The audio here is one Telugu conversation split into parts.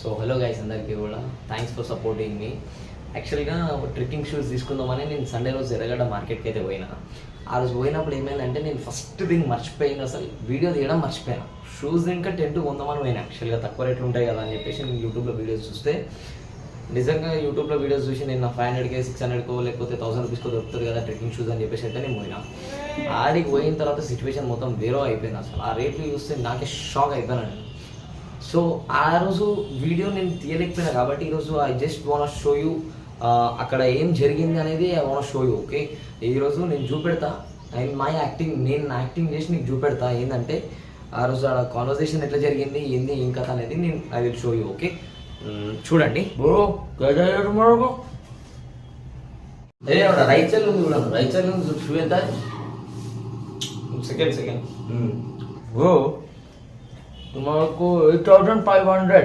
సో హలో గైస్ అందరికీ కూడా థ్యాంక్స్ ఫర్ సపోర్టింగ్ మీ. యాక్చువల్గా ట్రెక్కింగ్ షూస్ తీసుకుందామని నేను సండే రోజు ఎర్రగడ్డ మార్కెట్కి అయితే పోయినా. ఆ రోజు పోయినప్పుడు ఏమైందంటే నేను ఫస్ట్ థింగ్ మర్చిపోయింది, అసలు వీడియో తీయడం మర్చిపోయాను. షూస్ ఇంకా 10 కొందామని పోయినా. యాక్చువల్గా తక్కువ రేట్లు ఉంటాయి కదా అని చెప్పేసి నేను యూట్యూబ్లో వీడియోస్ చూస్తే, నిజంగా యూట్యూబ్లో వీడియోస్ చూసి నేను నా 500కి 600కో లేకపోతే 1000 రూపీస్కో దొరుకుతుంది కదా ట్రెక్కింగ్ షూస్ అని చెప్పేసి అయితే నేను పోయినా. ఆడికి పోయిన తర్వాత సిచ్యువేషన్ మొత్తం వేరే అయిపోయింది. అసలు ఆ రేట్లు చూస్తే నాకే షాక్ అయిపోయాను. సో ఆ రోజు వీడియో నేను తీయలేకపోయినా కాబట్టి ఈరోజు I just want show you అక్కడ ఏం జరిగింది అనేది I want show you. Okay, ఈరోజు నేను చూపెడతా అండ్ మై యాక్టింగ్, నేను యాక్టింగ్ చేసి నీకు చూపెడతా ఏంటంటే ఆ రోజు ఆ కాన్వర్సేషన్ ఎట్లా జరిగింది, ఏంది ఏం కథ అనేది నేను I will show you. Okay, చూడండి. రైట్ సైడ్ ఉంది చూడండి, రైట్ సైడ్ ఉంది షూ ఎంత? సెకండ్ वो तुम्हारे को 8,500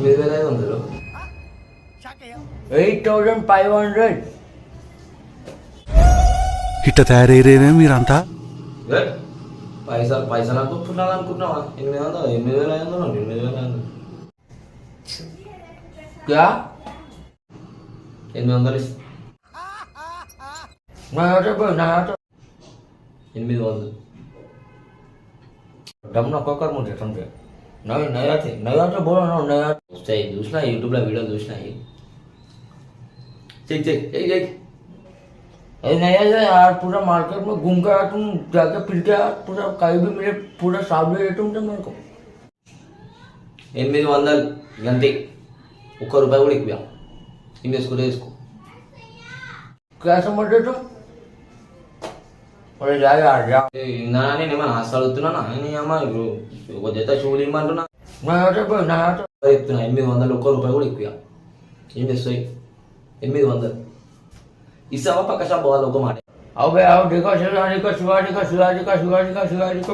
8,500 8,500 ఇట్ట తయారయ్యేనే మీరంతా. పైసలు అనుకుంటున్నావా? 8,500 क्या 800 ఇస్తా. नया तो बोल, नया तो 800 दम ना कर मुझे समझे नहीं, नया थे, नया तो बोलो ना, नया చూసినా యూట్యూబ్లో వీడియో చూసినా. చెక్ చెక్ చెక్ अरे नया है यार, पूरा मार्केट में घूम गया तुम, जाके फिर के पूरा कहीं भी मिले पूरा साफ ले तुम तो मेरे को 800 గంతే. ₹1 కూడా ఎక్కువ ఇన్వేసుకో వేసుకో. क्या समझ रहे तुम? अरे जा यार जा, నేను ఏమన్నా ఆశ అడుగుతున్నానా? అమ్మా ఇప్పుడు ఒక జత షూలు ఇమ్మంటున్నా नया तो बोल, नया तो చెప్తున్నా. 800 ₹1 కూడా ఎక్కువ ఏం చేస్తాయి? 800 ఇస్తావా? పక్క షాప్ పోవాలి ఒక మాట. आओ भाई आओ, देखो शिवाजी को शिवाजी को शिवाजी का शिवाजी का शिवाजी को